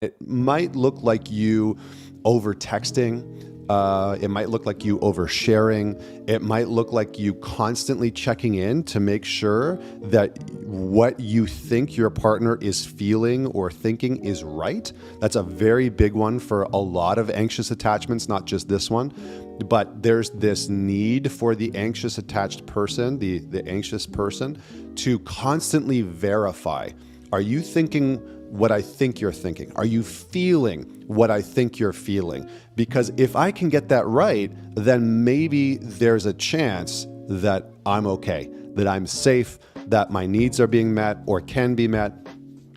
It might look like you over texting. It might look like you oversharing. It might look like you constantly checking in to make sure that what you think your partner is feeling or thinking is right. That's a very big one for a lot of anxious attachments, not just this one. But there's this need for the anxious attached person, the anxious person, to constantly verify. Are you thinking what I think you're thinking? Are you feeling what I think you're feeling? Because if I can get that right, then maybe there's a chance that I'm okay, that I'm safe, that my needs are being met or can be met.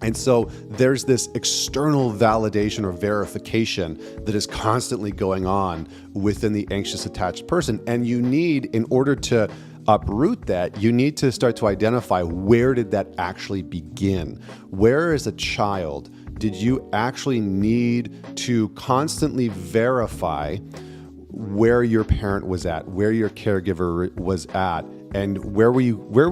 And so there's this external validation or verification that is constantly going on within the anxious attached person. And you need, in order to uproot that, you need to start to identify, where did that actually begin? Where, as a child, did you actually need to constantly verify where your parent was at, where your caregiver was at, and where were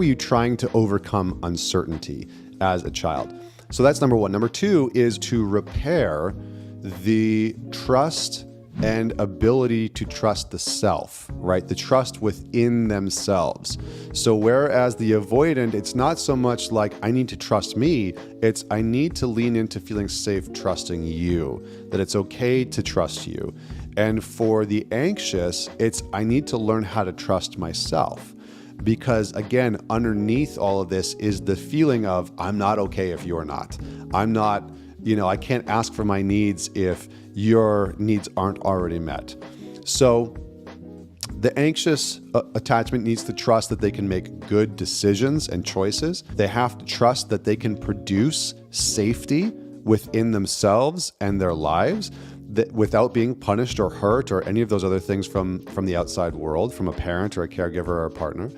you trying to overcome uncertainty as a child? So that's number one. Number two is to repair the trust and ability to trust the self, right? The trust within themselves. So whereas the avoidant, it's not so much like I need to trust me, it's I need to lean into feeling safe trusting you, that it's okay to trust you. And for the anxious, it's I need to learn how to trust myself. Because again, underneath all of this is the feeling of I'm not okay if you're not. I'm not, I can't ask for my needs if your needs aren't already met. So the anxious attachment needs to trust that they can make good decisions and choices. They have to trust that they can produce safety within themselves and their lives, that without being punished or hurt or any of those other things from the outside world, from a parent or a caregiver or a partner.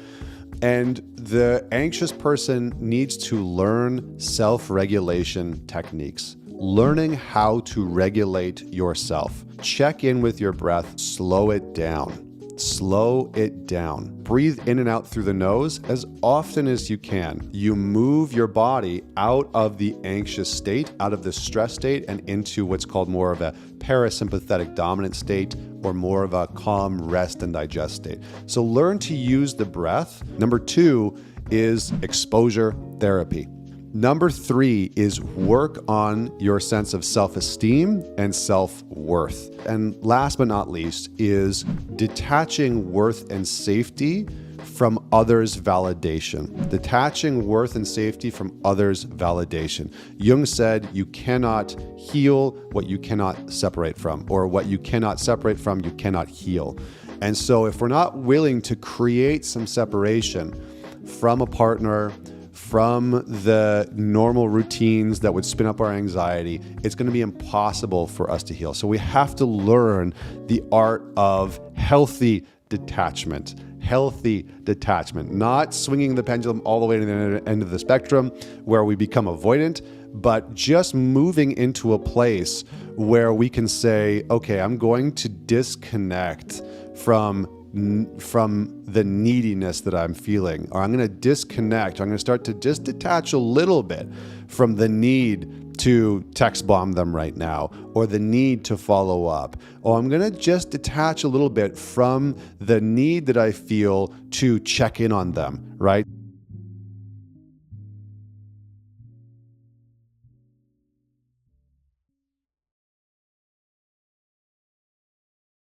And the anxious person needs to learn self-regulation techniques, learning how to regulate yourself. Check in with your breath, slow it down. Slow it down. Breathe in and out through the nose as often as you can. You move your body out of the anxious state, out of the stress state, and into what's called more of a parasympathetic dominant state, or more of a calm rest and digest state. So learn to use the breath. Number two is exposure therapy. Number three is work on your sense of self-esteem and self-worth. And last but not least is detaching worth and safety from others' validation. Detaching worth and safety from others' validation. Jung said you cannot heal what you cannot separate from, or what you cannot separate from, you cannot heal. And so if we're not willing to create some separation from a partner, from the normal routines that would spin up our anxiety, it's going to be impossible for us to heal. So we have to learn the art of healthy detachment. Healthy detachment, not swinging the pendulum all the way to the end of the spectrum where we become avoidant, but just moving into a place where we can say, okay, I'm going to disconnect from the neediness that I'm feeling, or I'm going to disconnect. I'm going to start to just detach a little bit from the need to text bomb them right now, or the need to follow up, or I'm going to just detach a little bit from the need that I feel to check in on them, right?